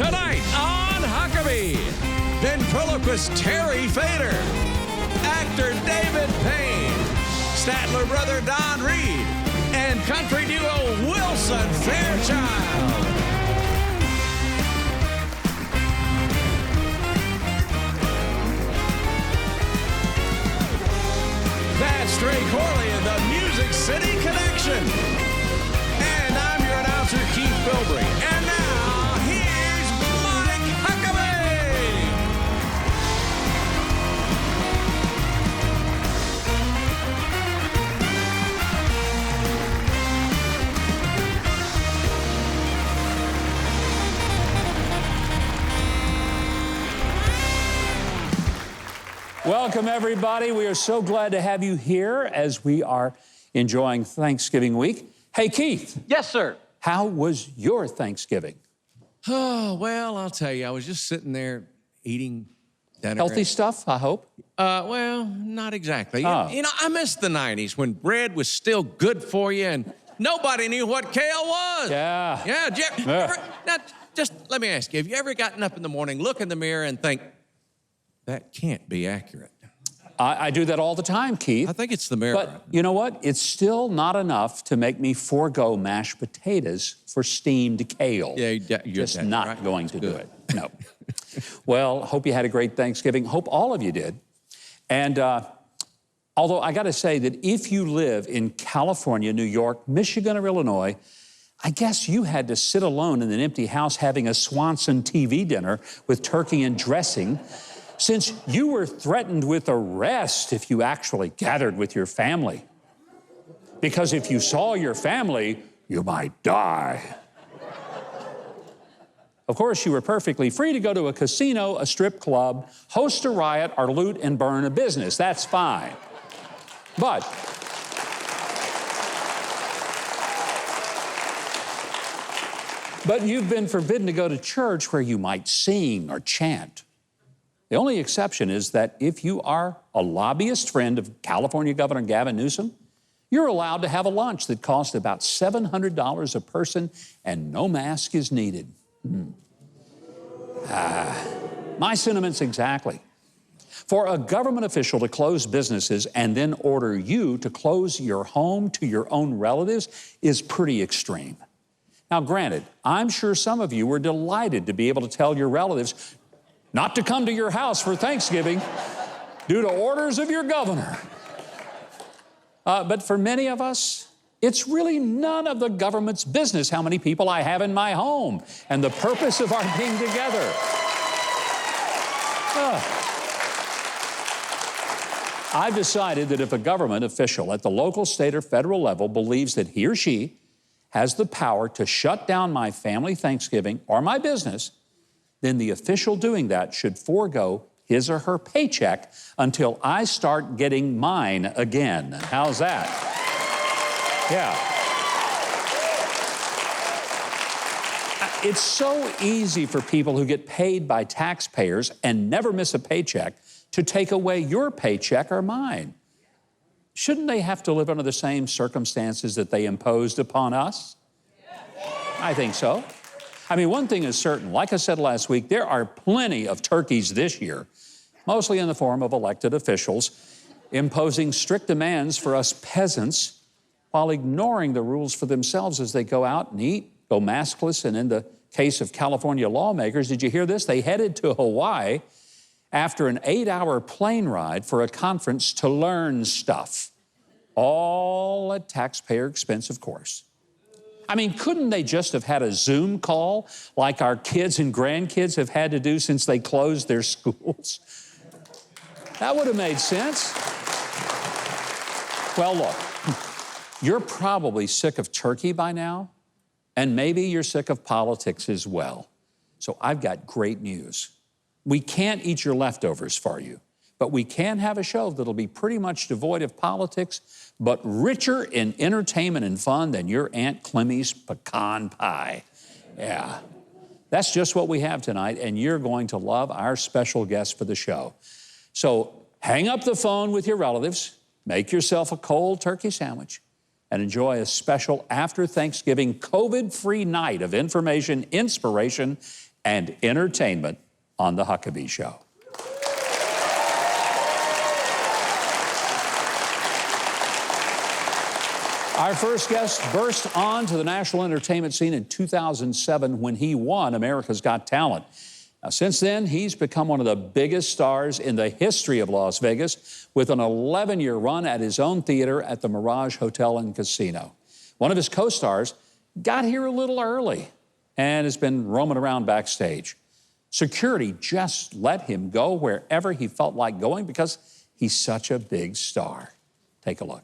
Tonight on Huckabee, Ventriloquist Terry Fator, actor David Payne, Statler brother Don Reed, and country duo Wilson Fairchild. That's Ray Corley in the Music City Connection. And I'm your announcer, Keith Bilbrey. And now, here's Mike Huckabee. Welcome, everybody. We are so glad to have you here as we are enjoying Thanksgiving week. Hey, Keith. Yes, sir. How was your Thanksgiving? Oh, well, I'll tell you, I was just sitting there eating dinner. Healthy stuff, I hope? Well, not exactly. Oh. You know, I miss the 90s when bread was still good for you and nobody knew what kale was. Yeah. Yeah. Now, just let me ask you, have you ever gotten up in the morning, look in the mirror and think, that can't be accurate? I do that all the time, Keith. I think it's the mirror. But you know what? It's still not enough to make me forego mashed potatoes for steamed kale. Yeah, you're just not right. going to do it. No. Well, hope you had a great Thanksgiving. Hope all of you did. And although I got to say that if you live in California, New York, Michigan, or Illinois, I guess you had to sit alone in an empty house having a Swanson TV dinner with turkey and dressing, since you were threatened with arrest if you actually gathered with your family. Because if you saw your family, you might die. Of course, you were perfectly free to go to a casino, a strip club, host a riot, or loot and burn a business. That's fine. But you've been forbidden to go to church where you might sing or chant. The only exception is that if you are a lobbyist friend of California Governor Gavin Newsom, you're allowed to have a lunch that costs about $700 a person and no mask is needed. My sentiments exactly. For a government official to close businesses and then order you to close your home to your own relatives is pretty extreme. Now, granted, I'm sure some of you were delighted to be able to tell your relatives not to come to your house for Thanksgiving due to orders of your governor. But for many of us, it's really none of the government's business how many people I have in my home and the purpose of our being together. I've decided that if a government official at the local, state, or federal level believes that he or she has the power to shut down my family Thanksgiving or my business, then the official doing that should forego his or her paycheck until I start getting mine again. How's that? Yeah. It's so easy for people who get paid by taxpayers and never miss a paycheck to take away your paycheck or mine. Shouldn't they have to live under the same circumstances that they imposed upon us? I think so. I mean, one thing is certain. Like I said last week, there are plenty of turkeys this year, mostly in the form of elected officials, imposing strict demands for us peasants while ignoring the rules for themselves as they go out and eat, go maskless, and in the case of California lawmakers, did you hear this? They headed to Hawaii after an 8-hour plane ride for a conference to learn stuff, all at taxpayer expense, of course. I mean, couldn't they just have had a Zoom call like our kids and grandkids have had to do since they closed their schools? That would have made sense. Well, look, you're probably sick of turkey by now, and maybe you're sick of politics as well. So I've got great news. We can't eat your leftovers for you, but we can have a show that'll be pretty much devoid of politics, but richer in entertainment and fun than your Aunt Clemmy's pecan pie. Yeah, that's just what we have tonight, and you're going to love our special guest for the show. So hang up the phone with your relatives, make yourself a cold turkey sandwich, and enjoy a special after Thanksgiving COVID-free night of information, inspiration, and entertainment on The Huckabee Show. Our first guest burst onto the national entertainment scene in 2007 when he won America's Got Talent. Now, since then, he's become one of the biggest stars in the history of Las Vegas with an 11-year run at his own theater at the Mirage Hotel and Casino. One of his co-stars got here a little early and has been roaming around backstage. Security just let him go wherever he felt like going because he's such a big star. Take a look.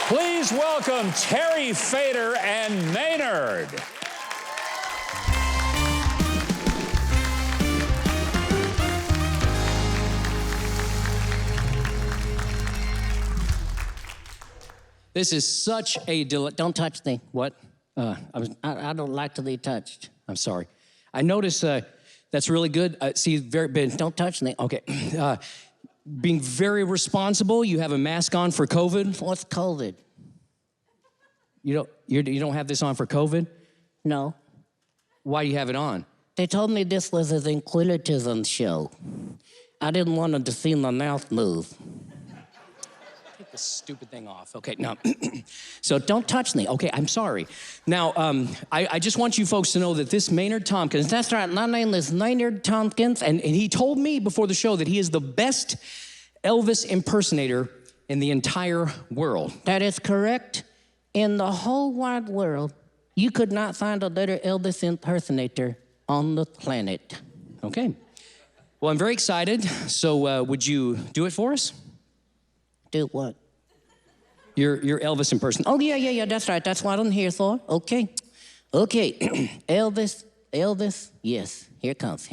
Please welcome Terry, Fator, and Maynard. This is such a don't touch me. What? I don't like to be touched. I'm sorry. I notice that's really good. See, don't touch me. Okay. Being very responsible. You have a mask on for COVID. What's COVID? You don't have this on for COVID? No. Why do you have it on? They told me this was a tranquillism show. I didn't want them to see my mouth move. Take this stupid thing off. Okay, now, so don't touch me. Okay, I'm sorry. Now, I just want you folks to know that this Maynard Tompkins, That's right, my name is Maynard Tompkins. and he told me before the show that he is the best Elvis impersonator in the entire world. That is correct. In the whole wide world, you could not find a better Elvis impersonator on the planet. Okay. Well, I'm very excited. So would you do it for us? Do what? Your Elvis impersonation. Oh, yeah, that's right. That's what I'm here for. Okay. Elvis, yes. Here it comes.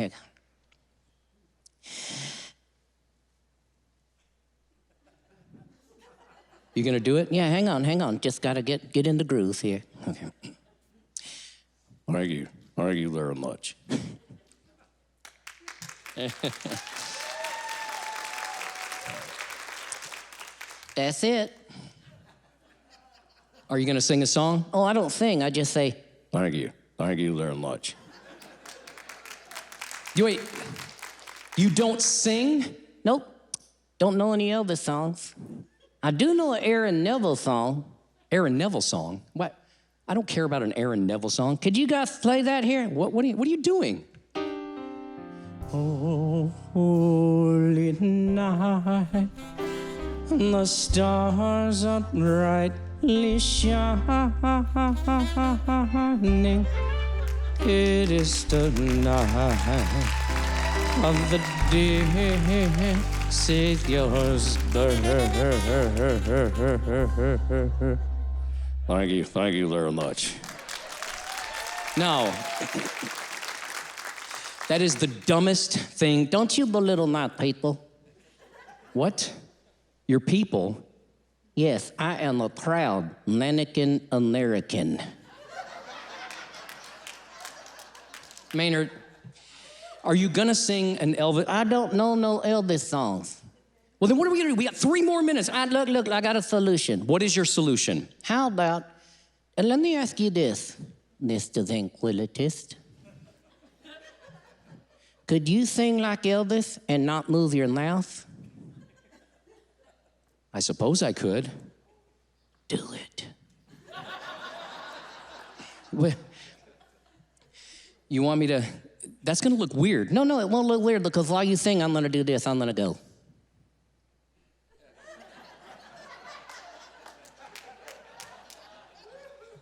You gonna do it? Yeah, hang on. Just gotta get in the groove here. Okay. Thank you very much. That's it. Are you gonna sing a song? Oh, I don't sing. I just say, Thank you very much. Wait, you don't sing? nope. Don't know any Elvis songs. I do know an Aaron Neville song. Aaron Neville song? What? I don't care about an Aaron Neville song. Could you guys play that here? What are you doing? Oh, holy night, the stars are brightly shining. It is the night of the dear Savior's birth. Thank you very much. Now, that is the dumbest thing. Don't you belittle my people. What? Your people? Yes, I am a proud mannequin American. Maynard, are you gonna sing an Elvis? I don't know no Elvis songs. Well, then what are we gonna do? We got 3 more minutes. Look, I got a solution. What is your solution? How about, and let me ask you this, Mr. Ventriloquist. Could you sing like Elvis and not move your mouth? I suppose I could. Do it. Well, you want me to? That's gonna look weird. No, it won't look weird because while you sing, I'm gonna do this. I'm gonna go.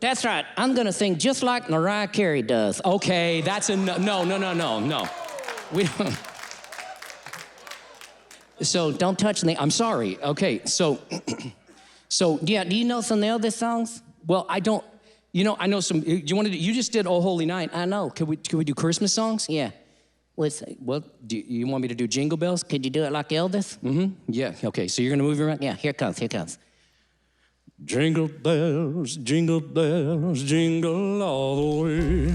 That's right. I'm gonna sing just like Mariah Carey does. Okay, that's a no. We don't. So don't touch me. I'm sorry. Okay, so yeah. Do you know some Elvis songs? Well, I don't. You know, I know some. Do you want to? You just did "Oh Holy Night." I know. Could we do Christmas songs? Yeah. Well, do you want me to do Jingle Bells? Could you do it like Elvis? Mm-hmm. Yeah. Okay. So you're gonna move around. Yeah. Here it comes. Here it comes. Jingle bells, jingle all the way.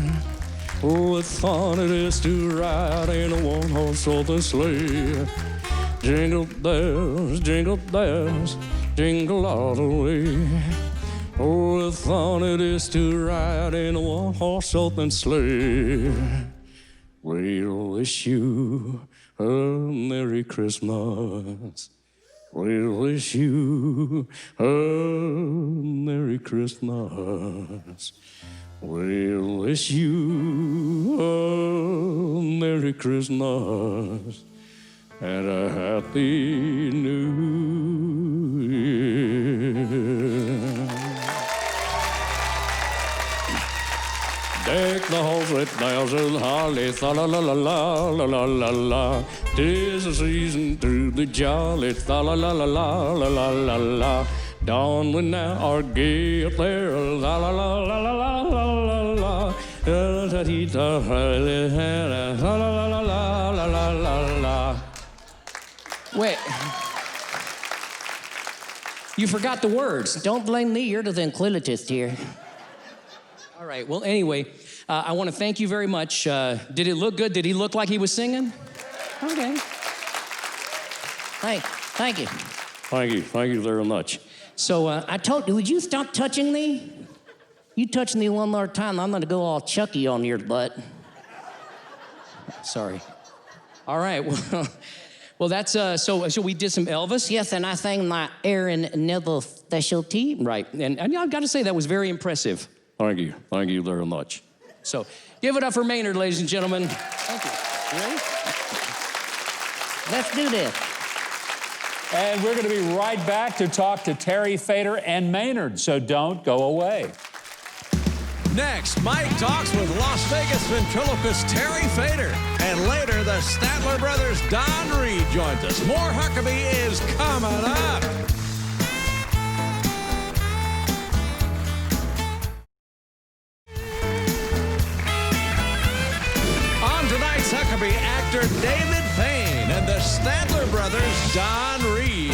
Oh, what fun it is to ride in a one-horse open sleigh. Jingle bells, jingle all the way. Oh, what fun it is to ride in a one-horse open sleigh. We'll wish you a Merry Christmas. We'll wish you a Merry Christmas. We'll wish you a Merry Christmas and a Happy New Year. Deck the halls with bells and holly, la la la la la la la la. 'Tis the season to be jolly, la la la la la la la la. Dawn we now are gay up there, la la la la la la la la. La la la la la la la. Wait. You forgot the words. Don't blame me. You're the ventriloquist here. All right, well, anyway, I want to thank you very much. Did it look good? Did he look like he was singing? Okay. Thank you. Thank you very much. So I told you, would you stop touching me? You touch me one more time, I'm gonna go all Chucky on your butt. Sorry. All right, well, that's, so we did some Elvis? Yes, and I sang my Aaron Neville specialty. Right, and I've got to say, that was very impressive. Thank you very much. So, give it up for Maynard, ladies and gentlemen. Thank you. You ready? Let's do this. And we're going to be right back to talk to Terry Fator and Maynard, so don't go away. Next, Mike talks with Las Vegas ventriloquist Terry Fator. And later, the Statler brothers' Don Reed joins us. More Huckabee is coming up. On tonight's Huckabee, actor David Payne and the Statler brothers' Don Reed.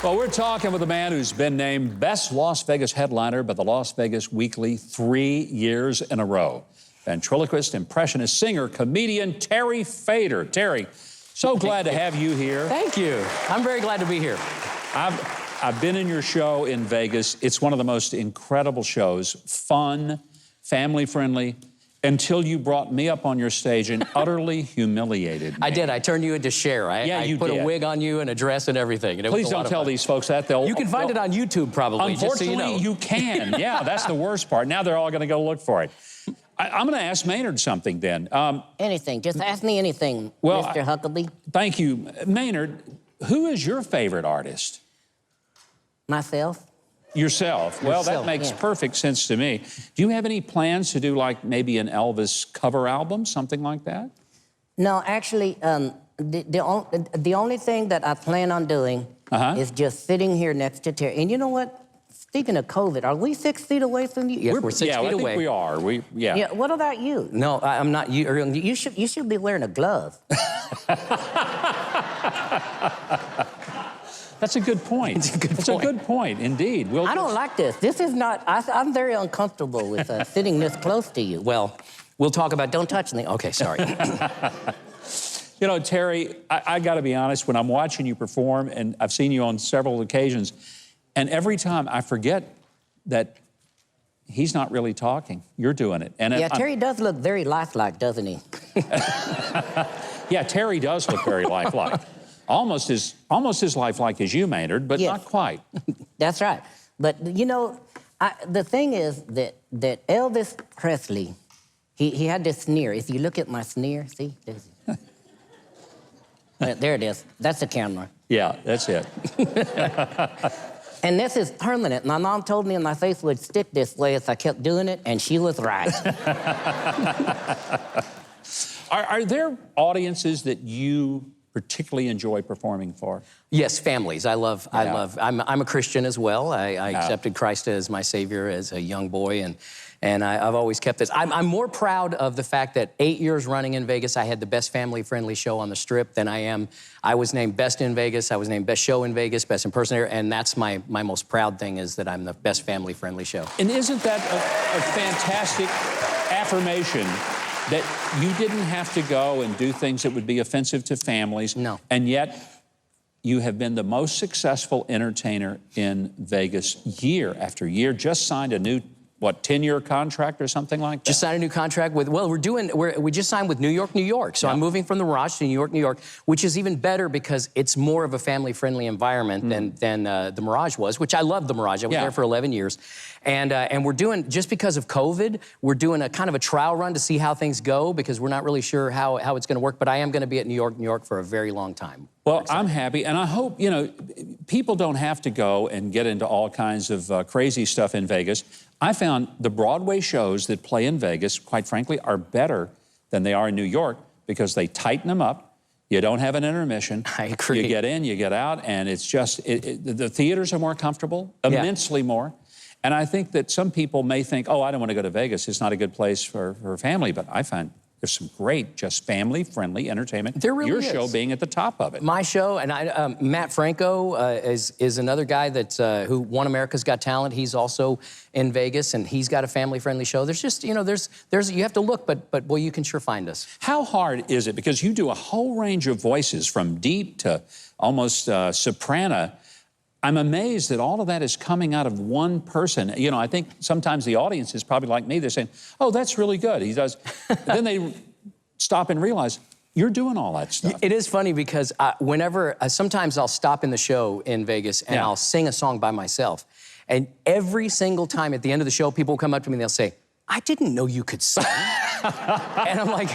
Well, we're talking with a man who's been named Best Las Vegas Headliner by the Las Vegas Weekly 3 years in a row. Ventriloquist, impressionist, singer, comedian Terry Fator. Terry, so glad to have you here. Thank you. I'm very glad to be here. I've been in your show in Vegas. It's one of the most incredible shows, fun, family-friendly, until you brought me up on your stage and utterly humiliated me. I did. I turned you into Cher. I put a wig on you and a dress and everything. And Please don't tell these folks that. You can find it on YouTube probably, Unfortunately, just so you know. You can. Yeah, that's the worst part. Now they're all going to go look for it. I'm going to ask Maynard something then. Anything. Just ask me anything, well, Mr. Huckabee. Thank you. Maynard, who is your favorite artist? Myself. Yourself. Well, that makes perfect sense to me. Do you have any plans to do like maybe an Elvis cover album, something like that? No, actually, the only thing that I plan on doing is just sitting here next to Terry. And you know what? Speaking of COVID, are we 6 feet away from you? Yes, we're 6 feet away. I think we are. Yeah. What about you? No, I'm not. You should be wearing a glove. That's a good point. That's a good point, indeed. I don't like this. This is not, I'm very uncomfortable with sitting this close to you. Well, we'll talk about, don't touch me. Okay, sorry. You know, Terry, I got to be honest, when I'm watching you perform, and I've seen you on several occasions, and every time I forget that he's not really talking. You're doing it. And yeah, Terry does look very lifelike, doesn't he? Yeah, Terry does look very lifelike. Almost as lifelike as you, Maynard, but not quite. That's right. But, you know, the thing is that Elvis Presley, he had this sneer. If you look at my sneer, see? There it is. That's the camera. Yeah, that's it. And this is permanent. My mom told me my face would stick this way if I kept doing it, and she was right. Are there audiences that you particularly enjoy performing for? Yes, families. I'm a Christian as well. I accepted Christ as my Savior as a young boy, and I've always kept this. I'm more proud of the fact that 8 years running in Vegas, I had the best family-friendly show on the Strip than I am. I was named Best in Vegas, I was named Best Show in Vegas, Best Impersonator, and that's my most proud thing, is that I'm the best family-friendly show. And isn't that a fantastic affirmation that you didn't have to go and do things that would be offensive to families? No. And yet, you have been the most successful entertainer in Vegas year after year, just signed a new, what, 10-year contract or something like that? Just signed a new contract with, well, we just signed with New York, New York. So I'm moving from the Mirage to New York, New York, which is even better because it's more of a family-friendly environment than the Mirage was, which I loved the Mirage. I was there for 11 years. And we're doing, just because of COVID, we're doing a kind of a trial run to see how things go, because we're not really sure how it's gonna work, but I am gonna be at New York, New York for a very long time. Well, I'm happy, and I hope, you know, people don't have to go and get into all kinds of crazy stuff in Vegas. I found the Broadway shows that play in Vegas, quite frankly, are better than they are in New York because they tighten them up. You don't have an intermission. I agree. You get in, you get out, and it's just, the theaters are more comfortable, immensely more. And I think that some people may think, oh, I don't want to go to Vegas. It's not a good place for family, but I find there's some great, just family-friendly entertainment. There really Your is. show being at the top of it. My show, and Matt Franco is another guy that who won America's Got Talent. He's also in Vegas, and he's got a family-friendly show. There's just, you know, there's you have to look, but boy, you can sure find us. How hard is it? Because you do a whole range of voices, from deep to almost soprano. I'm amazed that all of that is coming out of one person. You know, I think sometimes the audience is probably like me. They're saying, oh, that's really good. He does. Then they stop and realize, you're doing all that stuff. It is funny because sometimes I'll stop in the show in Vegas and I'll sing a song by myself. And every single time at the end of the show, people will come up to me and they'll say, I didn't know you could sing. And I'm like,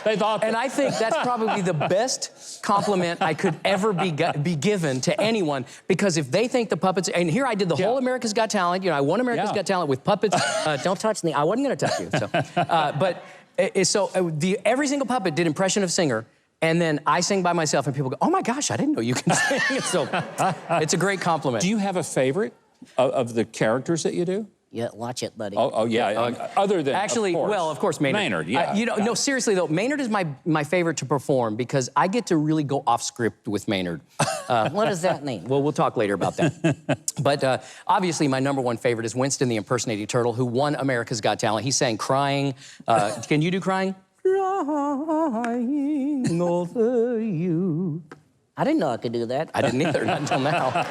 they thought. And I think that's probably the best compliment I could ever be given to anyone, because if they think the puppets, and here I did the whole America's Got Talent, you know, I won America's Got Talent with puppets. Don't touch me, I wasn't gonna touch you. So, every single puppet did impression of singer, and then I sing by myself and people go, oh my gosh, I didn't know you can sing. So it's a great compliment. Do you have a favorite of the characters that you do? Yeah, watch it, buddy. Oh yeah. Other than, actually, of course, Maynard. Maynard, yeah. You know, no, seriously though, Maynard is my favorite to perform because I get to really go off script with Maynard. What does that mean? Well, we'll talk later about that. But obviously, my #1 favorite is Winston the Impersonating Turtle, who won America's Got Talent. He sang "Crying." Can you do "Crying"? Crying over you. I didn't know I could do that. I didn't either, not until now.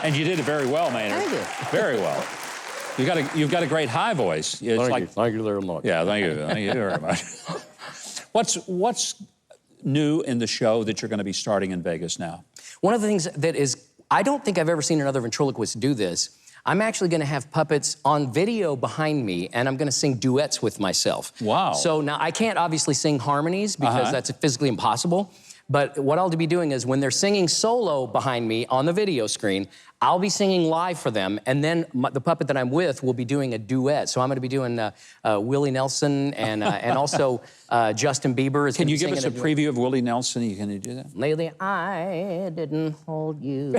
And you did it very well, Maynard. Thank you. Very well. You've got a great high voice. It's Thank you very much. Yeah, thank you very much. What's new in the show that you're going to be starting in Vegas now? One of the things that is, I don't think I've ever seen another ventriloquist do this. I'm actually going to have puppets on video behind me, and I'm going to sing duets with myself. Wow. So now I can't obviously sing harmonies because that's physically impossible. But what I'll be doing is when they're singing solo behind me on the video screen, I'll be singing live for them, and then the puppet that I'm with will be doing a duet. So I'm going to be doing Willie Nelson and also Justin Bieber. Can you give us a preview of Willie Nelson? Can you do that? Lately I didn't hold you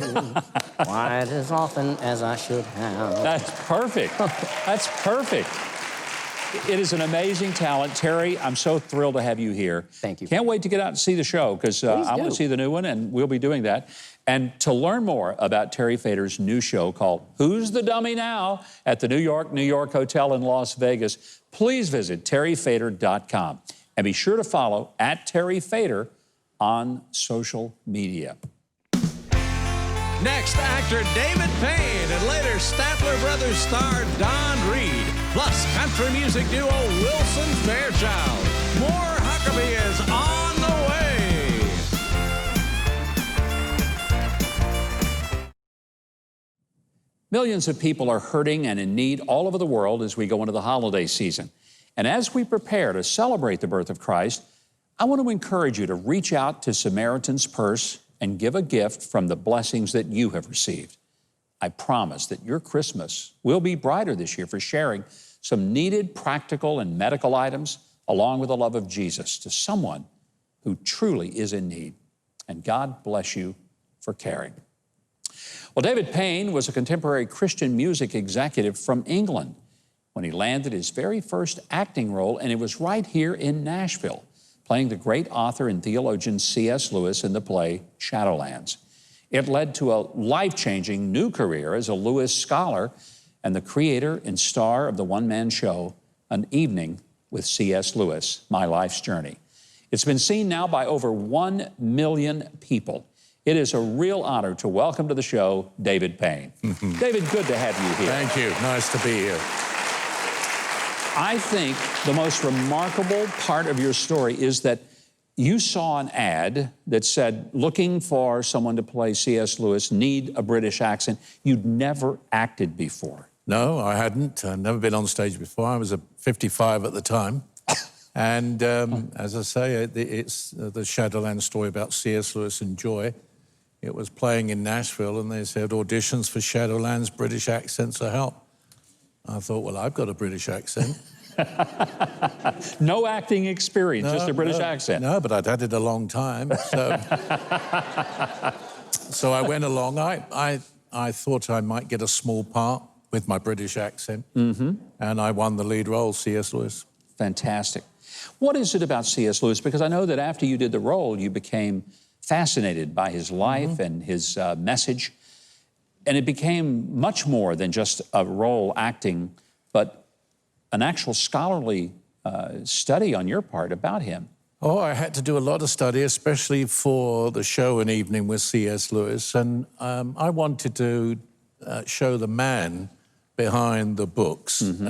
quite as often as I should have. That's perfect. That's perfect. It is an amazing talent. Terry, I'm so thrilled to have you here. Thank you. Can't wait to get out and see the show, because I want to see the new one, and we'll be doing that. And to learn more about Terry Fator's new show called Who's the Dummy Now? At the New York Hotel in Las Vegas, please visit terryfator.com. And be sure to follow @TerryFator on social media. Next, actor David Payne and later Statler Brothers star Don Reed, plus country music duo Wilson Fairchild. More Huckabee is on the way. Millions of people are hurting and in need all over the world as we go into the holiday season. And as we prepare to celebrate the birth of Christ, I want to encourage you to reach out to Samaritan's Purse and give a gift from the blessings that you have received. I promise that your Christmas will be brighter this year for sharing some needed practical and medical items along with the love of Jesus to someone who truly is in need. And God bless you for caring. Well, David Payne was a contemporary Christian music executive from England when he landed his very first acting role, and it was right here in Nashville, playing the great author and theologian C.S. Lewis in the play Shadowlands. It led to a life-changing new career as a Lewis scholar and the creator and star of the one-man show, An Evening with C.S. Lewis, My Life's Journey. It's been seen now by over 1 million people. It is a real honor to welcome to the show David Payne. David, good to have you here. Thank you. Nice to be here. I think the most remarkable part of your story is that you saw an ad that said, looking for someone to play C.S. Lewis, need a British accent. You'd never acted before. No, I hadn't. I'd never been on stage before. I was 55 at the time. And as I say, it's the Shadowlands story about C.S. Lewis and Joy. It was playing in Nashville, and they said auditions for Shadowlands, British accents are help. I thought, well, I've got a British accent. No acting experience, just a British accent. No, but I'd had it a long time. So, so I went along. I thought I might get a small part with my British accent, and I won the lead role, C.S. Lewis. Fantastic. What is it about C.S. Lewis? Because I know that after you did the role, you became fascinated by his life and his message, and it became much more than just a role acting, but an actual scholarly study on your part about him. Oh, I had to do a lot of study, especially for the show An Evening with C.S. Lewis, and I wanted to show the man behind the books. Just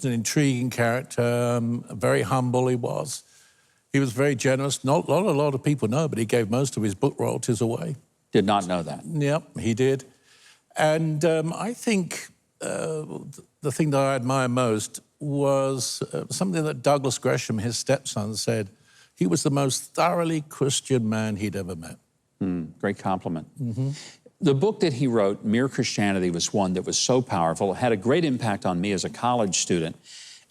an intriguing character, very humble he was. He was very generous. Not a lot of people know, but he gave most of his book royalties away. Did not know that. Yep, he did. And I think the thing that I admire most was something that Douglas Gresham, his stepson, said. He was the most thoroughly Christian man he'd ever met. Great compliment. The book that he wrote, Mere Christianity, was one that was so powerful. It had a great impact on me as a college student.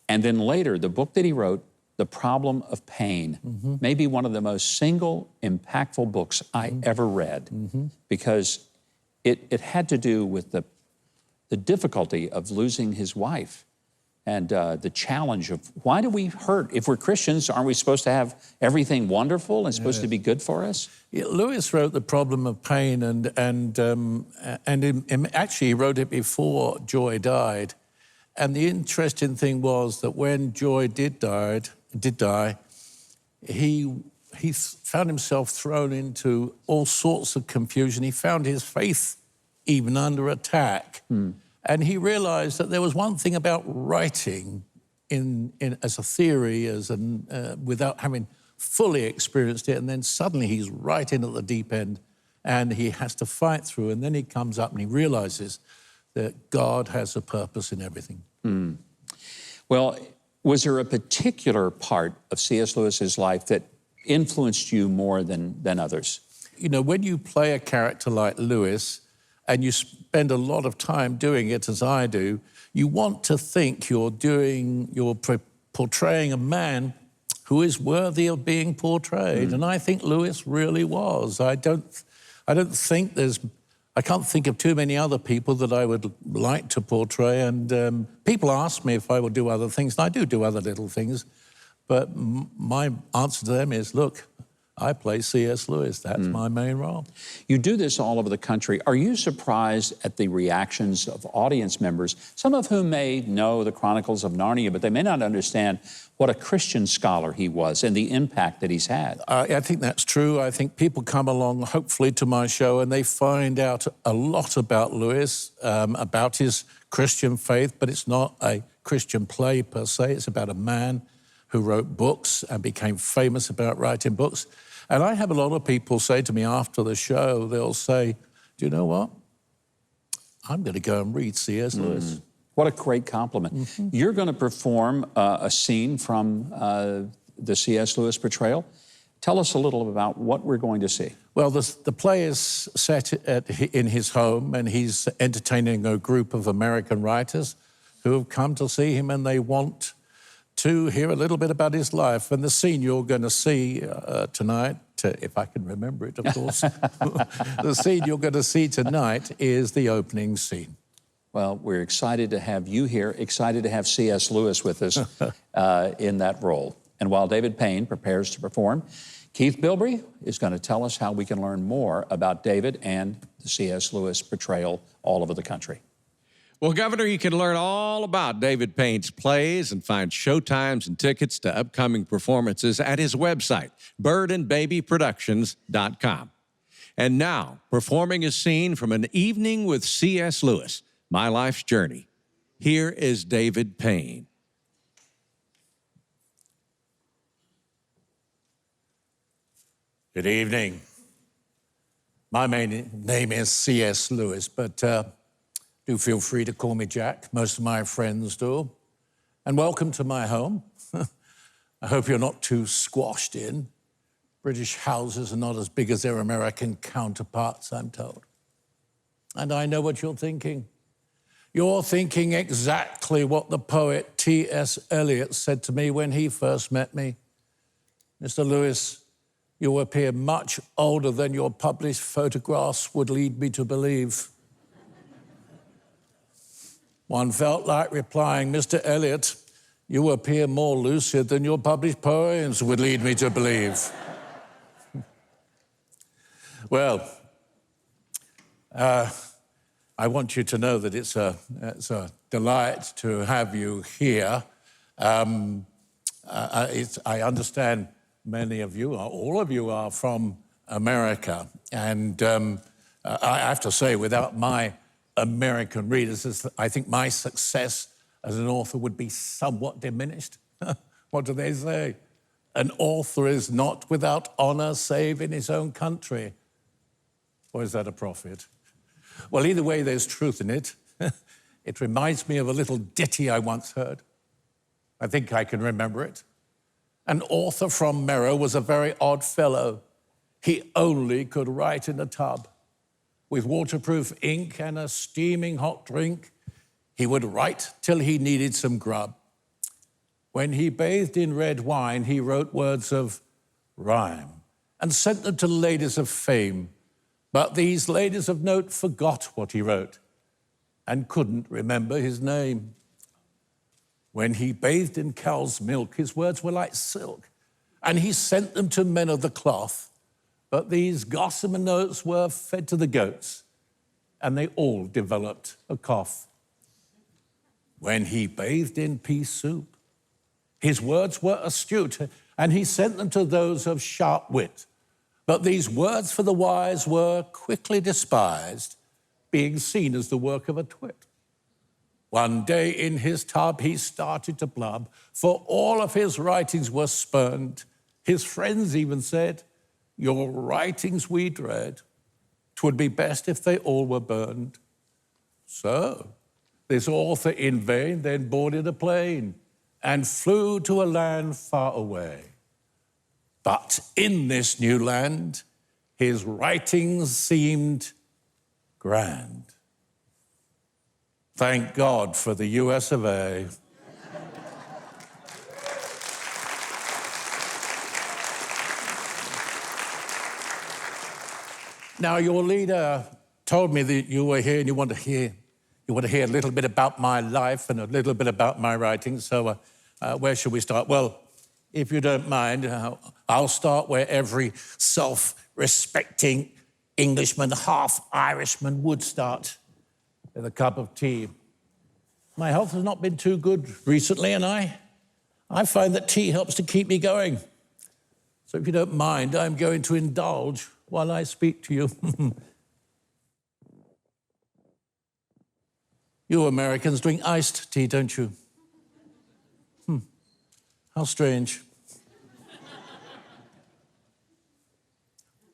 And then later, the book that he wrote, The Problem of Payne, may be one of the most single, impactful books I ever read, because it had to do with the difficulty of losing his wife and the challenge of why do we hurt? If we're Christians, aren't we supposed to have everything wonderful and supposed to be good for us? Yeah, Lewis wrote The Problem of Payne, actually he wrote it before Joy died. And the interesting thing was that when Joy did die, he found himself thrown into all sorts of confusion. He found his faith even under attack. And he realized that there was one thing about writing as a theory, without having fully experienced it, and then suddenly he's right in at the deep end and he has to fight through, and then he comes up and he realizes that God has a purpose in everything. Well, was there a particular part of C.S. Lewis's life that influenced you more than others? You know, when you play a character like Lewis and you spend a lot of time doing it, as I do, you want to think you're portraying a man who is worthy of being portrayed. And I think Lewis really was. I can't think of too many other people that I would like to portray. And people ask me if I will do other things, and I do other little things. But my answer to them is, look, I play C.S. Lewis. That's my main role. You do this all over the country. Are you surprised at the reactions of audience members, some of whom may know the Chronicles of Narnia, but they may not understand what a Christian scholar he was and the impact that he's had? I think that's true. I think people come along, hopefully, to my show, and they find out a lot about Lewis, about his Christian faith, but it's not a Christian play per se. It's about a man who wrote books and became famous about writing books. And I have a lot of people say to me after the show, they'll say, do you know what? I'm going to go and read C.S. Lewis. What a great compliment. You're going to perform a scene from the C.S. Lewis portrayal. Tell us a little about what we're going to see. Well, the play is set in his home, and he's entertaining a group of American writers who have come to see him, and they want to hear a little bit about his life. And the scene you're going to see tonight, if I can remember it, of course, the scene you're going to see tonight is the opening scene. Well, we're excited to have you here, excited to have C.S. Lewis with us in that role. And while David Payne prepares to perform, Keith Bilbrey is going to tell us how we can learn more about David and the C.S. Lewis portrayal all over the country. Well, Governor, you can learn all about David Payne's plays and find showtimes and tickets to upcoming performances at his website, birdandbabyproductions.com. And now, performing a scene from An Evening with C.S. Lewis, My Life's Journey. Here is David Payne. Good evening. My main name is C.S. Lewis, but do feel free to call me Jack. Most of my friends do. And welcome to my home. I hope you're not too squashed in. British houses are not as big as their American counterparts, I'm told. And I know what you're thinking. You're thinking exactly what the poet T.S. Eliot said to me when he first met me. Mr. Lewis, you appear much older than your published photographs would lead me to believe. One felt like replying, Mr. Eliot, you appear more lucid than your published poems would lead me to believe. Well, I want you to know that it's a delight to have you here. I understand many of you, all of you are from America. And I have to say, without my American readers, I think my success as an author would be somewhat diminished. What do they say? An author is not without honor save in his own country. Or is that a prophet? Well, either way, there's truth in it. It reminds me of a little ditty I once heard. I think I can remember it. An author from Merrow was a very odd fellow. He only could write in a tub. With waterproof ink and a steaming hot drink, he would write till he needed some grub. When he bathed in red wine, he wrote words of rhyme and sent them to ladies of fame. But these ladies of note forgot what he wrote and couldn't remember his name. When he bathed in cow's milk, his words were like silk, and he sent them to men of the cloth. But these gossamer notes were fed to the goats, and they all developed a cough. When he bathed in pea soup, his words were astute, and he sent them to those of sharp wit. But these words for the wise were quickly despised, being seen as the work of a twit. One day in his tub he started to blub, for all of his writings were spurned. His friends even said, your writings we dread. 'Twould be best if they all were burned. So this author in vain then boarded a plane and flew to a land far away. But in this new land, his writings seemed grand. Thank God for the US of A. Now, your leader told me that you were here and you want to hear a little bit about my life and a little bit about my writing. So where should we start? Well, if you don't mind, I'll start where every self-respecting Englishman, half Irishman would start, with a cup of tea. My health has not been too good recently, and I find that tea helps to keep me going. So if you don't mind, I'm going to indulge while I speak to you. You Americans drink iced tea, don't you? How strange.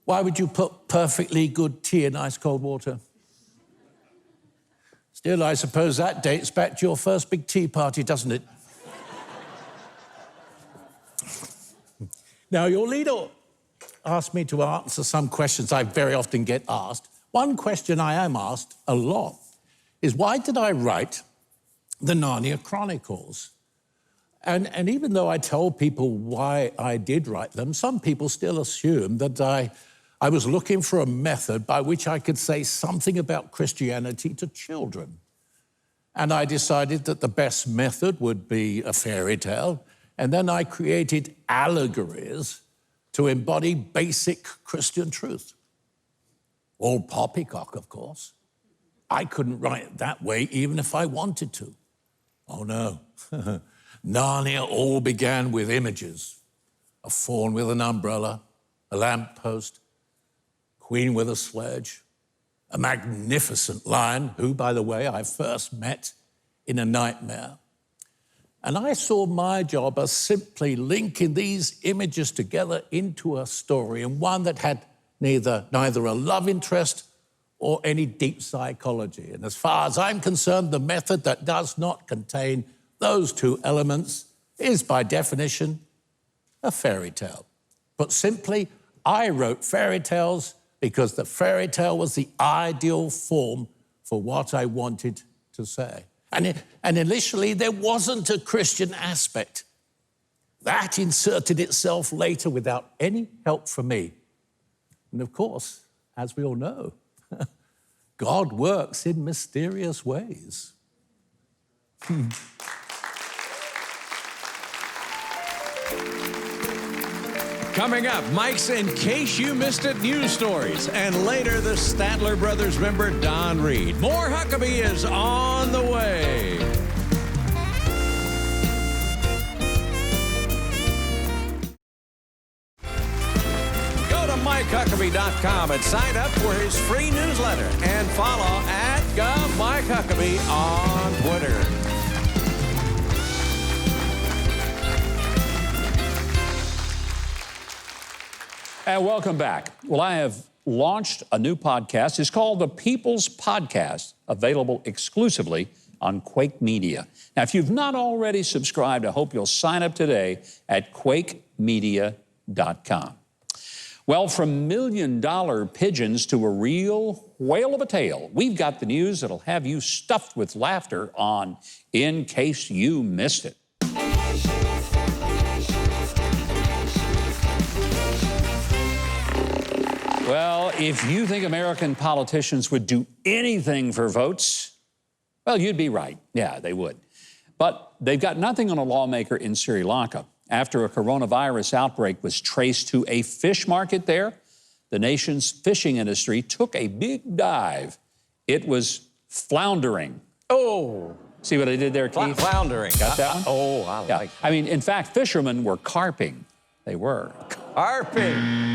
Why would you put perfectly good tea in ice cold water? Still, I suppose that dates back to your first big tea party, doesn't it? Now, your leader asked me to answer some questions I very often get asked. One question I am asked a lot is, why did I write the Narnia Chronicles? And even though I told people why I did write them, some people still assume that I was looking for a method by which I could say something about Christianity to children. And I decided that the best method would be a fairy tale. And then I created allegories to embody basic Christian truth. All poppycock, of course. I couldn't write it that way even if I wanted to. Oh no. Narnia all began with images. A fawn with an umbrella, a lamppost, queen with a sledge, a magnificent lion, who, by the way, I first met in a nightmare. And I saw my job as simply linking these images together into a story, and one that had neither a love interest or any deep psychology. And as far as I'm concerned, the method that does not contain those two elements is, by definition, a fairy tale. Put simply, I wrote fairy tales because the fairy tale was the ideal form for what I wanted to say. And initially, there wasn't a Christian aspect. That inserted itself later without any help from me. And of course, as we all know, God works in mysterious ways. Coming up, Mike's In Case You Missed It news stories. And later, the Statler Brothers member Don Reed. More Huckabee is on the way. Go to MikeHuckabee.com and sign up for his free newsletter. And follow @GovMikeHuckabee on Twitter. And welcome back. Well, I have launched a new podcast. It's called The People's Podcast, available exclusively on Quake Media. Now, if you've not already subscribed, I hope you'll sign up today at QuakeMedia.com. Well, from million-dollar pigeons to a real whale of a tale, we've got the news that'll have you stuffed with laughter on In Case You Missed It. Well, if you think American politicians would do anything for votes, well, you'd be right. Yeah, they would. But they've got nothing on a lawmaker in Sri Lanka. After a coronavirus outbreak was traced to a fish market there, the nation's fishing industry took a big dive. It was floundering. Oh. See what I did there, Keith? Floundering. Got that one? Oh, I like that. I mean, in fact, fishermen were carping. They were. Carping.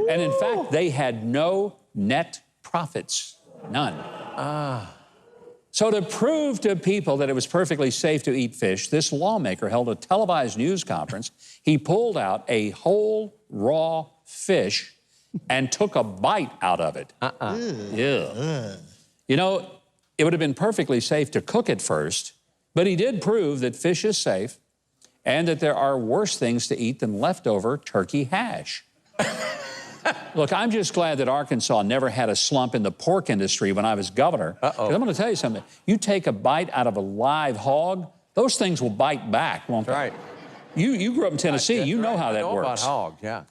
And in fact, they had no net profits, none. So to prove to people that it was perfectly safe to eat fish, this lawmaker held a televised news conference. He pulled out a whole raw fish and took a bite out of it. Yeah. You know, it would have been perfectly safe to cook it first, but he did prove that fish is safe and that there are worse things to eat than leftover turkey hash. Look, I'm just glad that Arkansas never had a slump in the pork industry when I was governor. I'm going to tell you something. You take a bite out of a live hog, those things will bite back, won't they? Right. You grew up in Tennessee. You know how that I know works. about hog, yeah.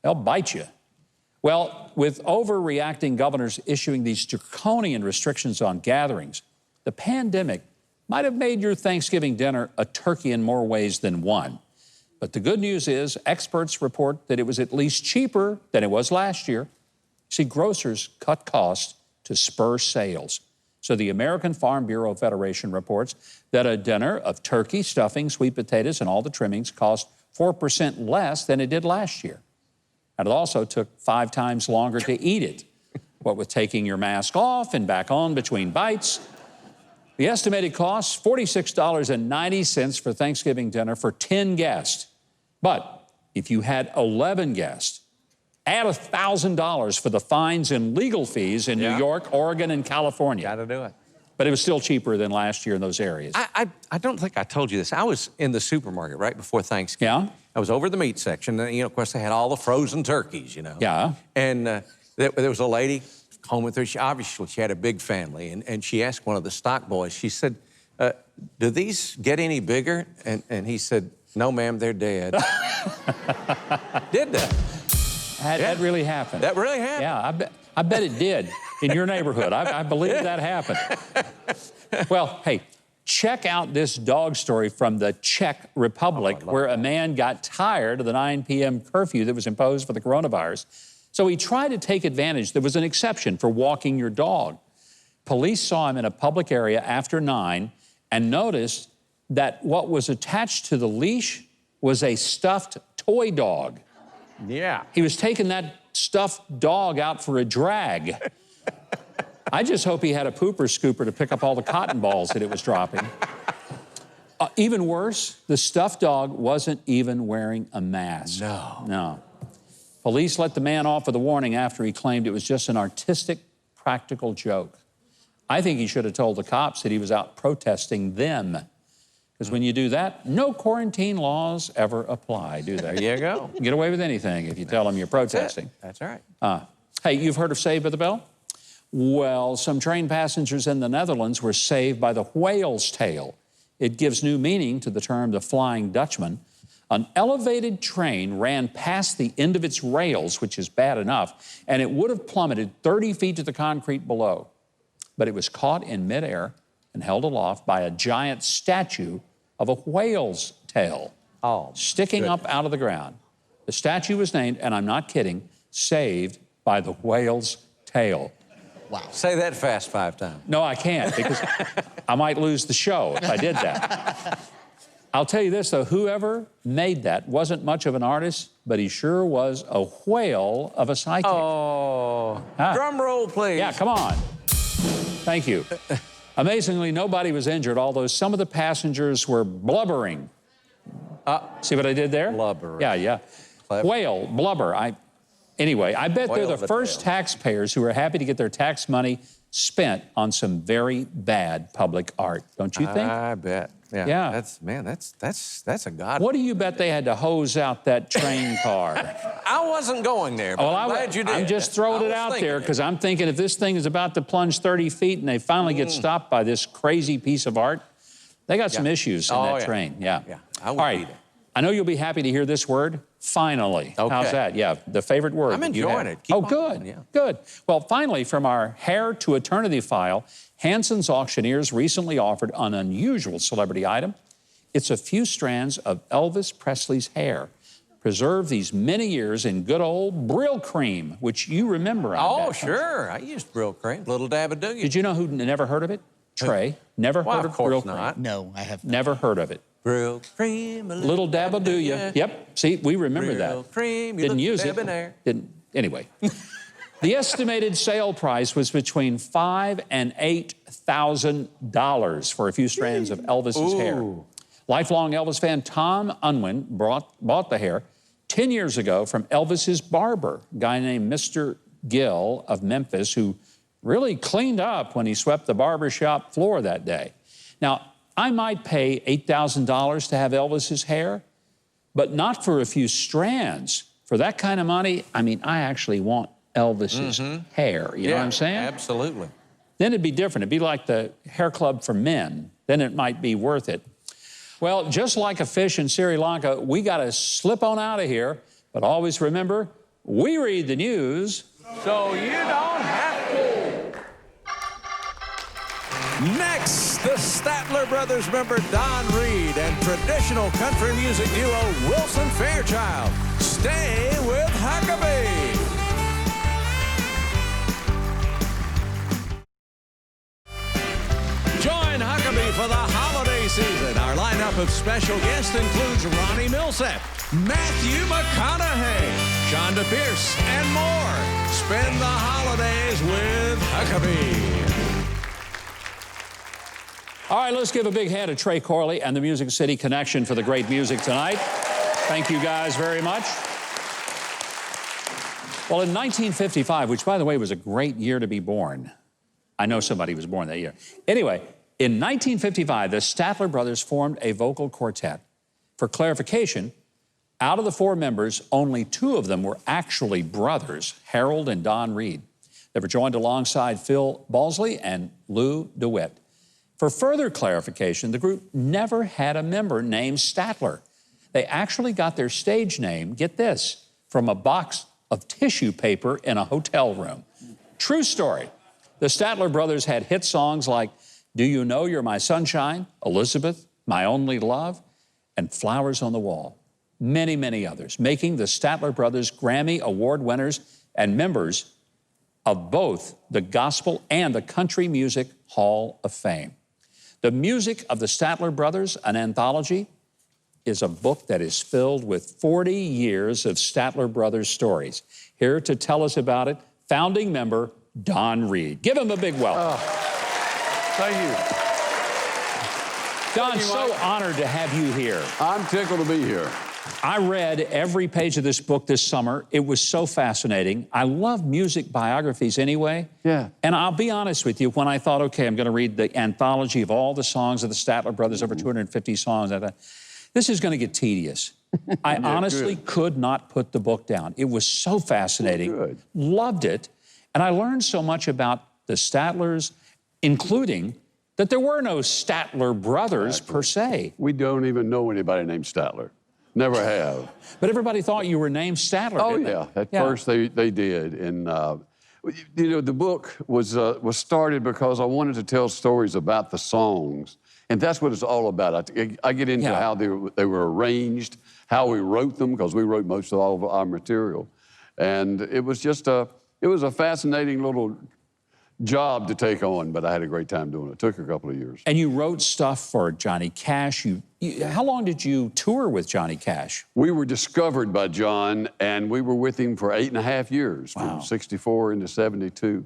They'll bite you. Well, with overreacting governors issuing these draconian restrictions on gatherings, the pandemic might have made your Thanksgiving dinner a turkey in more ways than one. But the good news is experts report that it was at least cheaper than it was last year. See, grocers cut costs to spur sales. So the American Farm Bureau Federation reports that a dinner of turkey, stuffing, sweet potatoes, and all the trimmings cost 4% less than it did last year. And it also took 5 times longer to eat it, what with taking your mask off and back on between bites. The estimated cost, $46.90 for Thanksgiving dinner for 10 guests. But if you had 11 guests, add $1,000 for the fines and legal fees in New York, Oregon, and California. Got to do it. But it was still cheaper than last year in those areas. I don't think I told you this. I was in the supermarket right before Thanksgiving. Yeah? I was over the meat section. And, of course, they had all the frozen turkeys, Yeah. And there was a lady combing through. Obviously, she had a big family. And she asked one of the stock boys, she said, Do these get any bigger? And he said, no, ma'am, they're dead. Did that? That really happened. That really happened? Yeah, I bet it did in your neighborhood. I believe that happened. Well, hey, check out this dog story from the Czech Republic, where a man got tired of the 9 p.m. curfew that was imposed for the coronavirus. So he tried to take advantage. There was an exception for walking your dog. Police saw him in a public area after 9 and noticed that what was attached to the leash was a stuffed toy dog. Yeah. He was taking that stuffed dog out for a drag. I just hope he had a pooper scooper to pick up all the cotton balls that it was dropping. Even worse, the stuffed dog wasn't even wearing a mask. No. Police let the man off with a warning after he claimed it was just an artistic, practical joke. I think he should have told the cops that he was out protesting them. Because when you do that, no quarantine laws ever apply, do they? There you go. You get away with anything if you tell them you're protesting. That's right. Hey, you've heard of Saved by the Bell? Well, some train passengers in the Netherlands were saved by the whale's tail. It gives new meaning to the term the Flying Dutchman. An elevated train ran past the end of its rails, which is bad enough, and it would have plummeted 30 feet to the concrete below. But it was caught in midair and held aloft by a giant statue of a whale's tail sticking up out of the ground. The statue was named, and I'm not kidding, Saved by the Whale's Tail. Wow. Say that fast 5 times. No, I can't, because I might lose the show if I did that. I'll tell you this, though, whoever made that wasn't much of an artist, but he sure was a whale of a psychic. Oh, drum roll, please. Yeah, come on. Thank you. Amazingly, nobody was injured, although some of the passengers were blubbering. See what I did there? Blubbering. Yeah. Clever. Whale, blubber. Anyway, I bet they're the first taxpayers who are happy to get their tax money spent on some very bad public art, don't you think? I bet. Yeah. That's a god. What do you bet they had to hose out that train car? I wasn't going there, but I'm glad you did. I'm just throwing it out there because I'm thinking if this thing is about to plunge 30 feet and they finally get stopped by this crazy piece of art, they got some issues in that train. Yeah. I would All right. I know you'll be happy to hear this word, finally. Okay. How's that? Yeah, the favorite word. I'm enjoying it. Keep Oh, on good, going, yeah. good. Well, finally, from our hair to eternity file, Hanson's Auctioneers recently offered an unusual celebrity item. It's a few strands of Elvis Presley's hair, preserved these many years in good old Brill cream, which you remember. Oh, sure. I used Brill cream. Little dab of Doogie. Did you know who never heard of it? Trey. Never heard of Brill cream? No, I have not. Never heard of it. Brill cream. Little dab will do ya. Yep. See, we remember Brill that. cream. You Didn't look use it. debonair. Didn't. Anyway. The estimated sale price was between $5,000 and $8,000 for a few strands of Elvis's hair. Lifelong Elvis fan Tom Unwin bought the hair 10 years ago from Elvis's barber, a guy named Mr. Gill of Memphis, who really cleaned up when he swept the barbershop floor that day. Now, I might pay $8,000 to have Elvis's hair, but not for a few strands. For that kind of money, I mean, I actually want Elvis's hair. You know what I'm saying? Absolutely. Then it'd be different. It'd be like the hair club for men. Then it might be worth it. Well, just like a fish in Sri Lanka, we got to slip on out of here. But always remember, we read the news, So you don't have to. Next, the Statler Brothers member Don Reed and traditional country music duo Wilson Fairchild. Stay with Huckabee. Join Huckabee for the holiday season. Our lineup of special guests includes Ronnie Millsap, Matthew McConaughey, Shonda Pierce, and more. Spend the holidays with Huckabee. All right, let's give a big hand to Trey Corley and the Music City Connection for the great music tonight. Thank you guys very much. Well, in 1955, which, by the way, was a great year to be born. I know somebody was born that year. Anyway, in 1955, the Statler Brothers formed a vocal quartet. For clarification, out of the 4 members, only 2 of them were actually brothers, Harold and Don Reed. They were joined alongside Phil Balsley and Lou DeWitt. For further clarification, the group never had a member named Statler. They actually got their stage name, get this, from a box of tissue paper in a hotel room. True story. The Statler brothers had hit songs like Do You Know You're My Sunshine, Elizabeth, My Only Love, and Flowers on the Wall. Many, many others, making the Statler brothers Grammy Award winners and members of both the Gospel and the Country Music Hall of Fame. The Music of the Statler Brothers, an anthology, is a book that is filled with 40 years of Statler Brothers stories. Here to tell us about it, founding member Don Reed. Give him a big welcome. Thank you. Don, Thank you, so Mike. honored to have you here. I'm tickled to be here. I read every page of this book this summer. It was so fascinating. I love music biographies anyway. Yeah. And I'll be honest with you, when I thought, okay, I'm going to read the anthology of all the songs of the Statler Brothers, over 250 songs, I thought, this is going to get tedious. I honestly could not put the book down. It was so fascinating. Good. Loved it. And I learned so much about the Statlers, including that there were no Statler brothers per se. We don't even know anybody named Statler. Never have. But everybody thought you were named Statler, Oh, didn't yeah. they? At first, they did. And, you know, the book was started because I wanted to tell stories about the songs. And that's what it's all about. I get into how they were arranged, how we wrote them, because we wrote most of all of our material. And it was just it was a fascinating little job to take on, but I had a great time doing it. It took a couple of years. And you wrote stuff for Johnny Cash. How long did you tour with Johnny Cash? We were discovered by John, and we were with him for 8.5 years, from 64 into 72.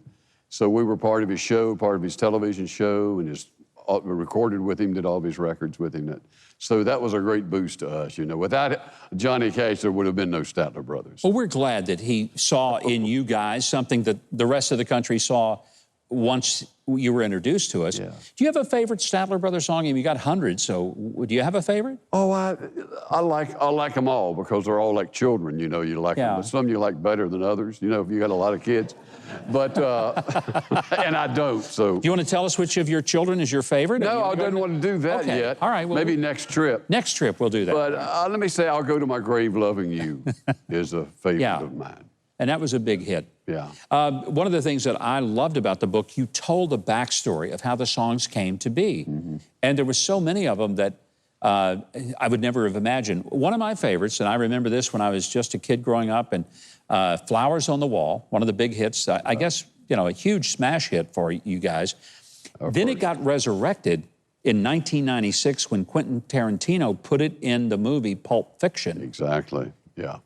So we were part of his show, part of his television show, and we recorded with him, did all of his records with him. So that was a great boost to us, you know. Without Johnny Cash, there would have been no Statler Brothers. Well, we're glad that he saw in you guys something that the rest of the country saw once you were introduced to us. Yeah. Do you have a favorite Statler Brothers song? I mean, you got hundreds, so do you have a favorite? Oh, I like them all because they're all like children, you know. You like them, but some you like better than others, you know, if you got a lot of kids. But, and I don't, so. Do you want to tell us which of your children is your favorite? No, I don't want to do that yet. All right. Well, maybe next trip. Next trip, we'll do that. But let me say, I'll Go to My Grave Loving You is a favorite of mine. And that was a big hit. Yeah. One of the things that I loved about the book, you told the backstory of how the songs came to be. And there were so many of them that I would never have imagined. One of my favorites, and I remember this when I was just a kid growing up, and Flowers on the Wall, one of the big hits, I guess, you know, a huge smash hit for you guys. Then it got resurrected in 1996 when Quentin Tarantino put it in the movie Pulp Fiction. Exactly, yeah.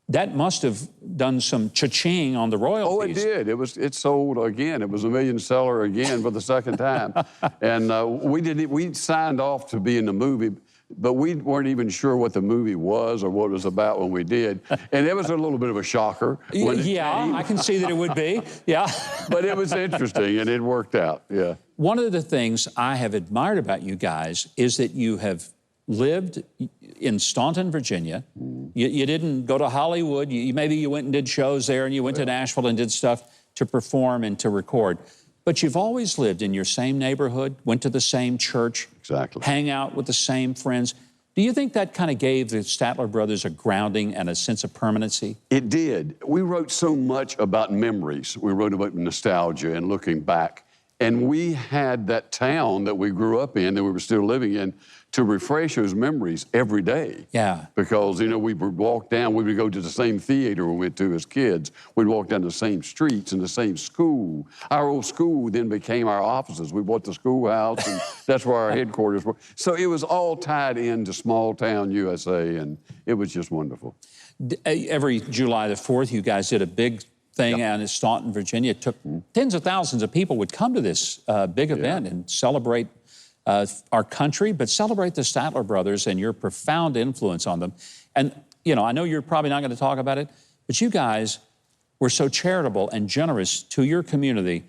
That must have done some cha-ching on the royalties. Oh, it did. It sold again. It was a million seller again for the second time. And we signed off to be in the movie, but we weren't even sure what the movie was or what it was about when we did. And it was a little bit of a shocker. Yeah, I can see that it would be. Yeah. But it was interesting, and it worked out, yeah. One of the things I have admired about you guys is that you have lived in Staunton, Virginia. You didn't go to Hollywood. Maybe you went and did shows there, and you went to Nashville and did stuff to perform and to record. But you've always lived in your same neighborhood, went to the same church, hang out with the same friends. Do you think that kind of gave the Statler Brothers a grounding and a sense of permanency? It did. We wrote so much about memories. We wrote about nostalgia and looking back. And we had that town that we grew up in, that we were still living in, to refresh those memories every day. Yeah. Because, you know, we would walk down, we would go to the same theater we went to as kids. We'd walk down the same streets and the same school. Our old school then became our offices. We bought the schoolhouse, and that's where our headquarters were. So it was all tied into small town USA, and it was just wonderful. Every July the 4th, you guys did a big thing out in Staunton, Virginia. It took tens of thousands of people would come to this big event and celebrate our country, but celebrate the Statler Brothers and your profound influence on them. And, you know, I know you're probably not going to talk about it, but you guys were so charitable and generous to your community.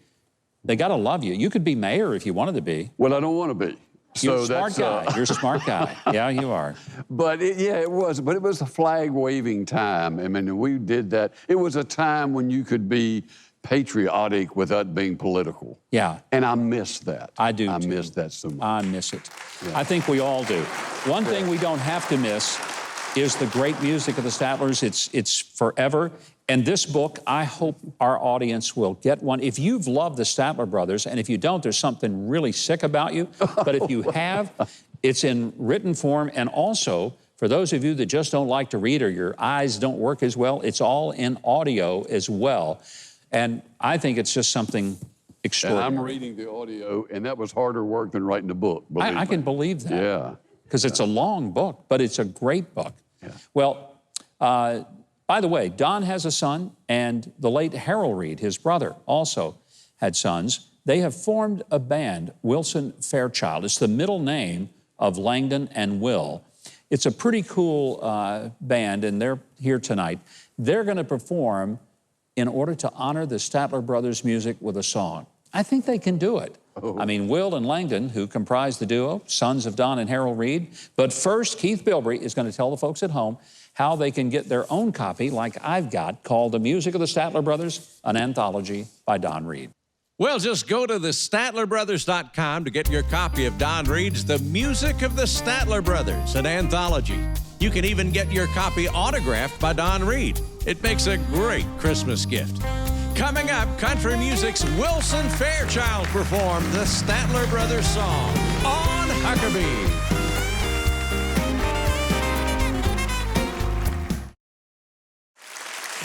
They got to love you. You could be mayor if you wanted to be. Well, I don't want to be. You're a smart guy. You're a smart guy. Yeah, you are. But it was. But it was a flag-waving time. I mean, we did that. It was a time when you could be patriotic without being political. Yeah. And I miss that. I do, I too. miss that so much. I miss it. Yeah. I think we all do. One thing we don't have to miss is the great music of the Statlers. It's forever. And this book, I hope our audience will get one. If you've loved the Statler Brothers, and if you don't, there's something really sick about you. But if you have, it's in written form. And also, for those of you that just don't like to read or your eyes don't work as well, it's all in audio as well. And I think it's just something extraordinary. And I'm reading the audio, and that was harder work than writing the book. I can believe that. Yeah. Because it's a long book, but it's a great book. Yeah. Well, by the way, Don has a son, and the late Harold Reed, his brother, also had sons. They have formed a band, Wilson Fairchild. It's the middle name of Langdon and Will. It's a pretty cool band, and they're here tonight. They're going to perform in order to honor the Statler Brothers' music with a song. I think they can do it. I mean, Will and Langdon, who comprise the duo, sons of Don and Harold Reed. But first, Keith Bilbrey is going to tell the folks at home how they can get their own copy, like I've got, called The Music of the Statler Brothers, an anthology by Don Reed. Well, just go to thestatlerbrothers.com to get your copy of Don Reed's The Music of the Statler Brothers, an anthology. You can even get your copy autographed by Don Reed. It makes a great Christmas gift. Coming up, country music's Wilson Fairchild performed the Statler Brothers song, On Huckabee.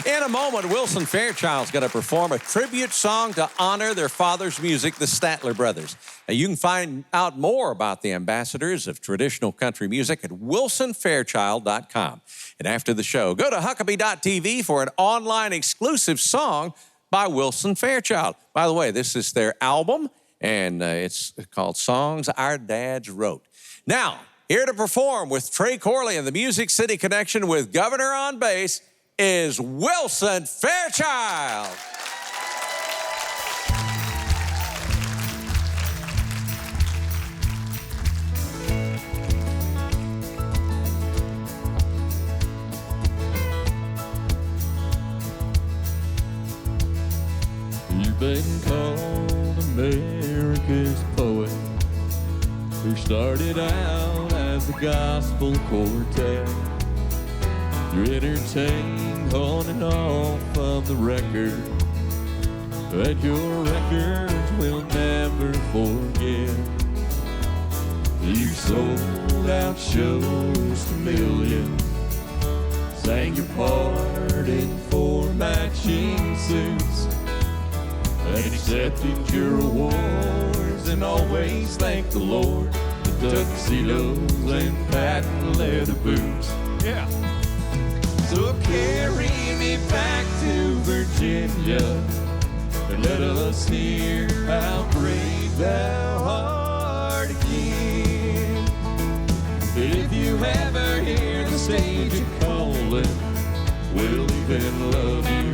In a moment, Wilson Fairchild's going to perform a tribute song to honor their father's music, the Statler Brothers. Now, you can find out more about the ambassadors of traditional country music at wilsonfairchild.com. And after the show, go to Huckabee.tv for an online exclusive song by Wilson Fairchild. By the way, this is their album, and it's called Songs Our Dads Wrote. Now, here to perform with Trey Corley and the Music City Connection with Governor on bass is Wilson Fairchild. You've been called America's poet, who started out as a gospel quartet. You're entertained on and off of the record, but your records will never forget. You sold out shows to millions, sang your part in 4 matching suits, and accepted your awards and always thanked the Lord. The tuxedos and patent leather boots. Yeah. So carry me back to Virginia and let us hear how brave thou art again. If you ever hear the stage a-calling, we'll even love you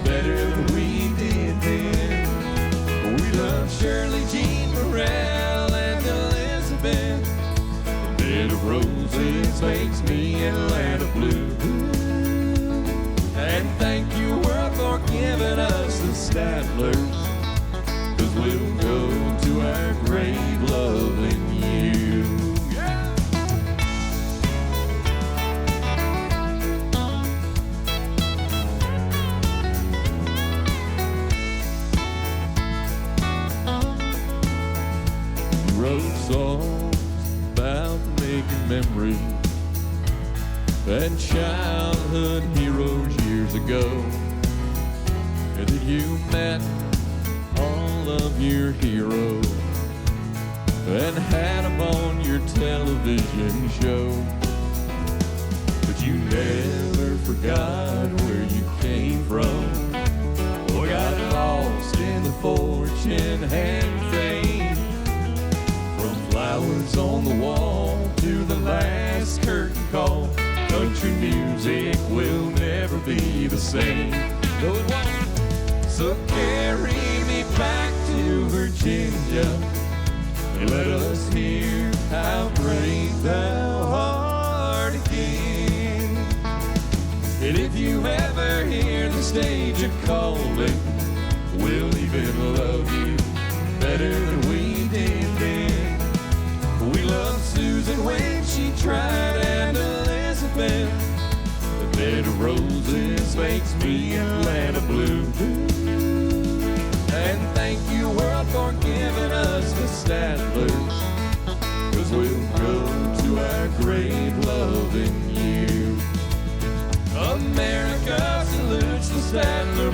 better than we did then. We love Shirley Jean Morrell and Elizabeth. A bed of roses makes me Atlanta blue. And thank you, world, for giving us the Statlers, 'cause we'll go to our grave loving you. Yeah. Wrote songs about making memories and childhood heroes years ago, and that you met all of your heroes and had them on your television show. But you never forgot where you came from, or got lost in the fortune and fame. From flowers on the wall to the last curtain call, country music will never be the same. No, it won't. So carry me back to Virginia and let us hear how brave thou art again. And if you ever hear the stage a-calling, even love you better than we did then. We loved Susan when she tried and Elizabeth. The bed of roses makes me Atlanta blue. And thank you, world, for giving us the Stattlers, 'cause we'll go to our grave loving you. America salutes the Statler